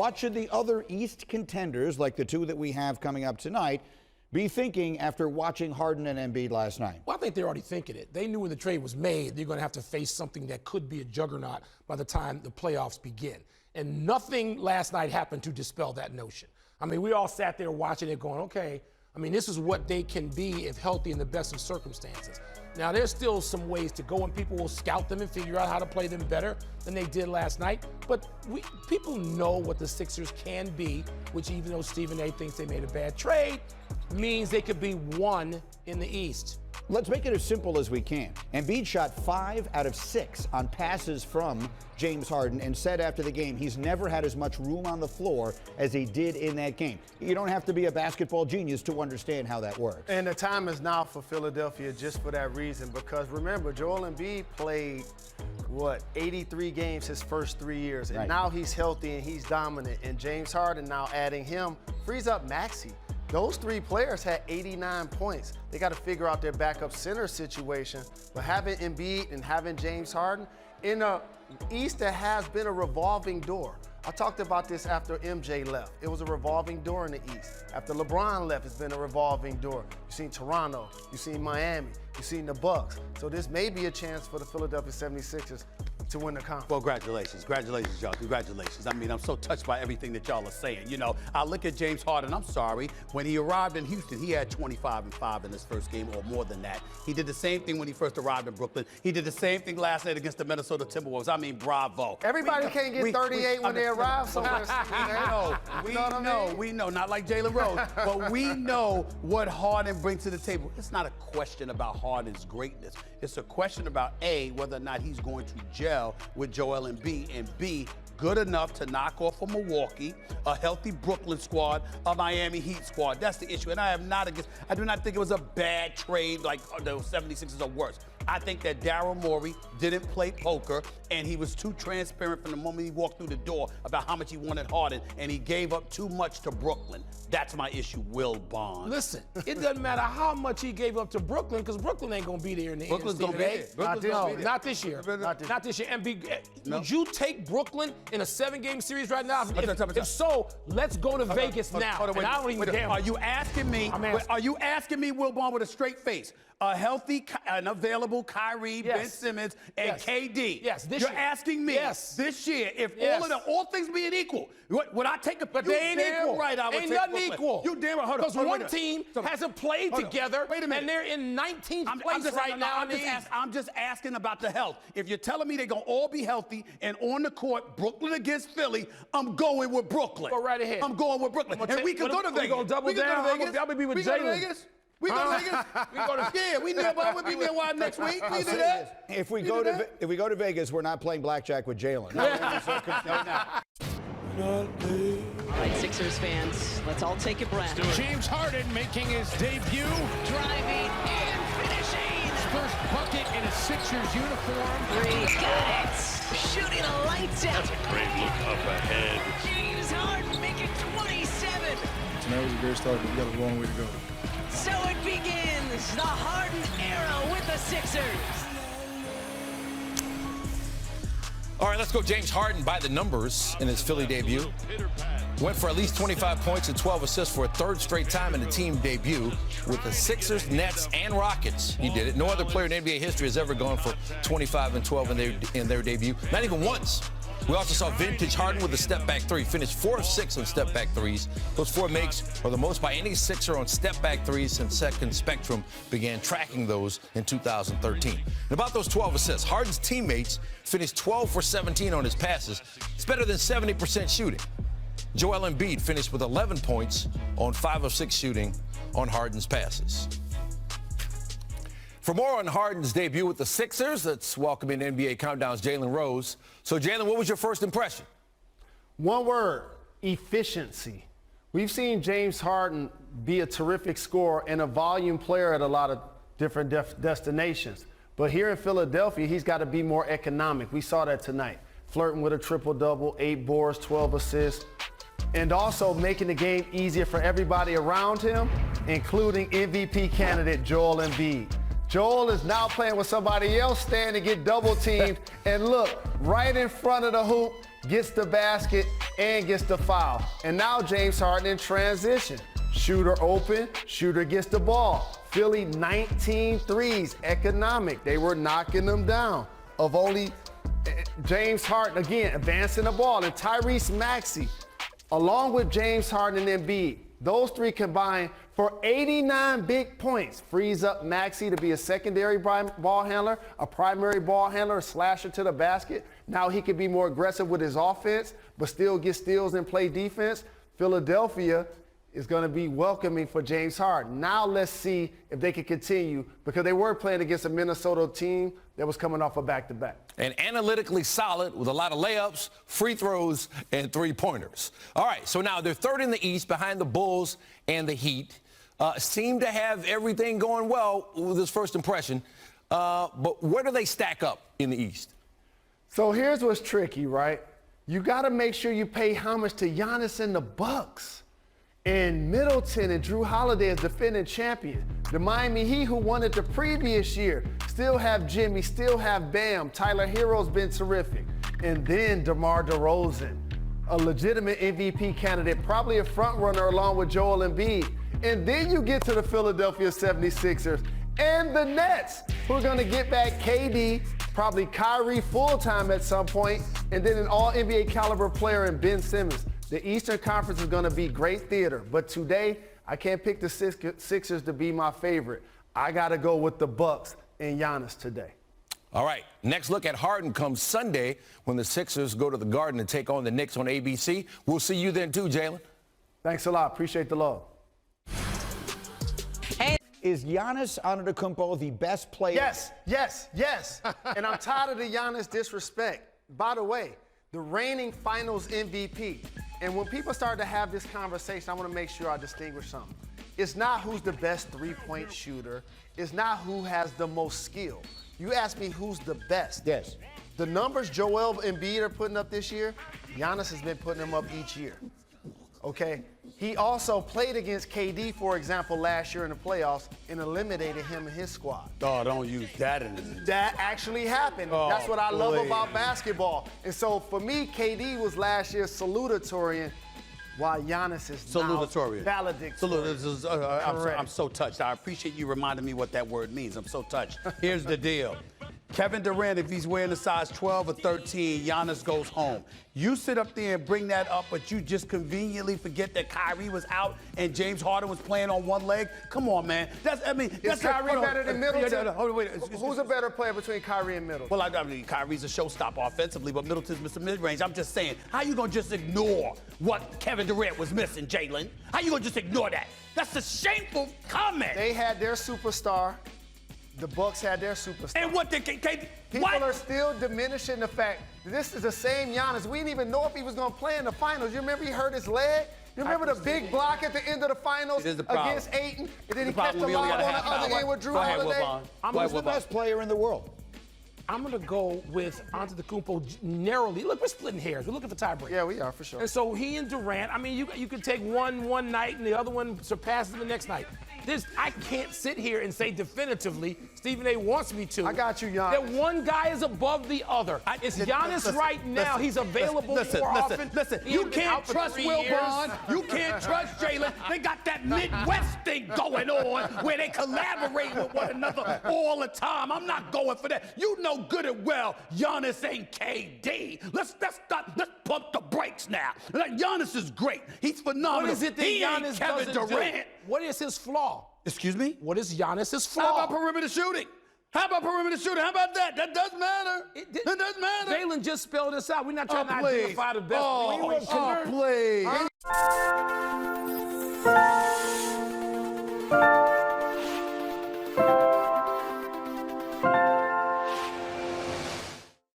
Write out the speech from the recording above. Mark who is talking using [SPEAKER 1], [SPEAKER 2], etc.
[SPEAKER 1] what should the other East contenders, like the two that we have coming up tonight, be thinking after watching Harden and Embiid last night?
[SPEAKER 2] Well, I think they're already thinking it. They knew when the trade was made, they're going to have to face something that could be a juggernaut by the time the playoffs begin. And nothing last night happened to dispel that notion. I mean, we all sat there watching it going, okay, I mean, this is what they can be if healthy in the best of circumstances. Now, there's still some ways to go, and people will scout them and figure out how to play them better than they did last night. But people know what the Sixers can be, which even though Stephen A. thinks they made a bad trade, means they could be one in the East.
[SPEAKER 1] Let's make it as simple as we can. Embiid shot 5 out of 6 on passes from James Harden and said after the game he's never had as much room on the floor as he did in that game. You don't have to be a basketball genius to understand how that works.
[SPEAKER 3] And the time is now for Philadelphia just for that reason, because remember, Joel Embiid played, 83 games his first 3 years, and now he's healthy and he's dominant, and James Harden now adding him frees up Maxey. Those 3 players had 89 points. They got to figure out their backup center situation. But having Embiid and having James Harden in a East that has been a revolving door. I talked about this after MJ left. It was a revolving door in the East. After LeBron left, it's been a revolving door. You've seen Toronto, you've seen Miami, you've seen the Bucks. So this may be a chance for the Philadelphia 76ers to win the conference.
[SPEAKER 4] Well, congratulations, y'all. Congratulations. I mean, I'm so touched by everything that y'all are saying. You know, I look at James Harden, I'm sorry. When he arrived in Houston, he had 25 and 5 in his first game, or more than that. He did the same thing when he first arrived in Brooklyn. He did the same thing last night against the Minnesota Timberwolves. I mean, bravo.
[SPEAKER 3] Everybody can't get 38 when they arrive somewhere.
[SPEAKER 4] We know, not like Jalen Rose, but we know what Harden brings to the table. It's not a question about Harden's greatness. It's a question about, A, whether or not he's going to gel with Joel Embiid, and B, good enough to knock off a Milwaukee, a healthy Brooklyn squad, a Miami Heat squad. That's the issue. And I do not think it was a bad trade like the 76ers are worse. I think that Daryl Morey didn't play poker, and he was too transparent from the moment he walked through the door about how much he wanted Harden, and he gave up too much to Brooklyn. That's my issue, Will Bond.
[SPEAKER 2] Listen, it doesn't matter how much he gave up to Brooklyn, because Brooklyn ain't going to be there in the end.
[SPEAKER 4] Brooklyn's going to be there.
[SPEAKER 2] Not this year. Not this year. And would you take Brooklyn in a 7-game series right now? If so, let's go to Vegas now. And I don't even gamble.
[SPEAKER 4] Are you asking me, Will Bond, with a straight face? A healthy and available Kyrie, Ben Simmons, and KD.
[SPEAKER 2] Yes, this
[SPEAKER 4] You're
[SPEAKER 2] year.
[SPEAKER 4] asking me this year, if all things being equal, would I take a?
[SPEAKER 2] But they ain't equal.
[SPEAKER 4] Right, I would
[SPEAKER 2] ain't
[SPEAKER 4] take
[SPEAKER 2] nothing
[SPEAKER 4] Brooklyn.
[SPEAKER 2] equal.
[SPEAKER 4] You damn right.
[SPEAKER 2] Because one team hasn't played together, and they're in 19th place right now.
[SPEAKER 4] I'm just asking about the health. If you're telling me they're gonna all be healthy and on the court, Brooklyn against Philly, I'm going with Brooklyn.
[SPEAKER 2] Go right ahead.
[SPEAKER 4] I'm going with Brooklyn, and we can go to Vegas.
[SPEAKER 2] We gonna double down. I'm gonna be with Jalen.
[SPEAKER 4] We go to Vegas. We know about we'll be there next week. We do that.
[SPEAKER 1] If we go to Vegas, we're not playing blackjack with Jalen.
[SPEAKER 5] All right, Sixers fans, let's all take a breath.
[SPEAKER 6] James Harden making his debut.
[SPEAKER 5] Driving and finishing.
[SPEAKER 6] First bucket in a Sixers uniform.
[SPEAKER 5] 3, got it. Shooting the lights out.
[SPEAKER 7] That's a great look up ahead.
[SPEAKER 5] James Harden making 27.
[SPEAKER 8] Tonight was a great start, but we got a long way to go.
[SPEAKER 5] So it begins, the Harden era with the Sixers.
[SPEAKER 9] All right, let's go. James Harden by the numbers in his Philly debut. Went for at least 25 points and 12 assists for a third straight time in the team debut with the Sixers, Nets, and Rockets. He did it. No other player in NBA history has ever gone for 25 and 12 in their debut. Not even once. We also saw vintage Harden with a step-back 3. Finished 4 of 6 on step-back 3s. Those 4 makes are the most by any Sixer on step-back 3s since Second Spectrum began tracking those in 2013. And about those 12 assists, Harden's teammates finished 12 for 17 on his passes. It's better than 70% shooting. Joel Embiid finished with 11 points on 5 of 6 shooting on Harden's passes. For more on Harden's debut with the Sixers, let's welcome in NBA Countdown's Jalen Rose. So, Jalen, what was your first impression?
[SPEAKER 3] One word, efficiency. We've seen James Harden be a terrific scorer and a volume player at a lot of different destinations. But here in Philadelphia, he's got to be more economic. We saw that tonight. Flirting with a triple-double, 8 boards, 12 assists, and also making the game easier for everybody around him, including MVP candidate Joel Embiid. Joel is now playing with somebody else standing to get double teamed. And look, right in front of the hoop, gets the basket, and gets the foul. And now James Harden in transition. Shooter open, shooter gets the ball. Philly 19 threes, economic. They were knocking them down. Of only James Harden, again, advancing the ball. And Tyrese Maxey, along with James Harden and Embiid, those three combined for 89 big points. Frees up Maxey to be a secondary ball handler, a primary ball handler, a slasher to the basket. Now he can be more aggressive with his offense, but still get steals and play defense. Philadelphia is going to be welcoming for James Harden. Now let's see if they can continue, because they were playing against a Minnesota team that was coming off a back-to-back.
[SPEAKER 9] And analytically solid with a lot of layups, free throws, and three-pointers. All right, so now they're third in the East behind the Bulls and the Heat. Seem to have everything going well with this first impression. But where do they stack up in the East?
[SPEAKER 3] So here's what's tricky, right? You got to make sure you pay homage to Giannis and the Bucks. And Middleton and Drew Holiday as defending champion. The Miami Heat, who won it the previous year, still have Jimmy, still have Bam. Tyler Hero's been terrific. And then DeMar DeRozan, a legitimate MVP candidate, probably a front runner along with Joel Embiid. And then you get to the Philadelphia 76ers and the Nets, who are going to get back KD, probably Kyrie full-time at some point, and then an all-NBA caliber player in Ben Simmons. The Eastern Conference is going to be great theater, but today I can't pick the Sixers to be my favorite. I got to go with the Bucks and Giannis today.
[SPEAKER 9] All right, next look at Harden comes Sunday when the Sixers go to the Garden to take on the Knicks on ABC. We'll see you then too, Jalen.
[SPEAKER 3] Thanks a lot. Appreciate the love.
[SPEAKER 1] Is Giannis Antetokounmpo the best player?
[SPEAKER 3] Yes. And I'm tired of the Giannis disrespect. By the way, the reigning finals MVP. And when people start to have this conversation, I want to make sure I distinguish something. It's not who's the best three-point shooter. It's not who has the most skill. You ask me who's the best.
[SPEAKER 1] Yes.
[SPEAKER 3] The numbers Joel Embiid are putting up this year, Giannis has been putting them up each year. Okay? He also played against KD, for example, last year in the playoffs and eliminated him and his squad.
[SPEAKER 4] Oh, don't use that in it.
[SPEAKER 3] That actually happened.
[SPEAKER 4] Oh,
[SPEAKER 3] that's what I love
[SPEAKER 4] please.
[SPEAKER 3] about basketball. And so for me, KD was last year's salutatorian, while Giannis is
[SPEAKER 4] Salutatorian.
[SPEAKER 3] now valedictorian.
[SPEAKER 4] I'm so touched. I appreciate you reminding me what that word means. I'm so touched. Here's the deal. Kevin Durant, if he's wearing a size 12 or 13, Giannis goes home. You sit up there and bring that up, but you just conveniently forget that Kyrie was out and James Harden was playing on one leg. Come on, man.
[SPEAKER 3] Is Kyrie better than Middleton? Who's a better player between Kyrie and Middleton?
[SPEAKER 4] Well, I mean, Kyrie's a showstopper offensively, but Middleton's Mr. Mid-range. I'm just saying, how you gonna just ignore what Kevin Durant was missing, Jalen? How you gonna just ignore that? That's a shameful comment.
[SPEAKER 3] They had their superstar. The Bucks had their superstar.
[SPEAKER 4] And what did KD?
[SPEAKER 3] People are still diminishing the fact that this is the same Giannis. We didn't even know if he was going to play in the finals. You remember he hurt his leg? You remember the big block at the end of the finals against Ayton? And then he kept the lob on the other end with Drew Holiday?
[SPEAKER 1] Who's the best player in the world?
[SPEAKER 2] I'm going to go with Antetokounmpo narrowly. Look, we're splitting hairs. We're looking for tiebreakers.
[SPEAKER 3] Yeah, we are, for sure.
[SPEAKER 2] And so he and Durant, I mean, you could take one night and the other one surpasses the next night. I can't sit here and say definitively, Stephen A. wants me to.
[SPEAKER 3] I got you, Giannis.
[SPEAKER 2] That one guy is above the other. It's Giannis right now. He's available more often.
[SPEAKER 4] Listen, you can't trust Will Braun. You can't trust Jalen. They got that Midwest thing going on where they collaborate with one another all the time. I'm not going for that. You know good and well Giannis ain't KD. Let's pump the brakes now. Giannis is great. He's phenomenal.
[SPEAKER 2] What is it that Giannis
[SPEAKER 4] Kevin
[SPEAKER 2] doesn't
[SPEAKER 4] Durant.
[SPEAKER 2] do? What is his flaw?
[SPEAKER 4] Excuse me?
[SPEAKER 2] What is Giannis's flaw?
[SPEAKER 4] How about perimeter shooting? How about that? That does matter. That does matter.
[SPEAKER 2] Jalen just spelled this out. We're not trying to identify the best.
[SPEAKER 4] Please.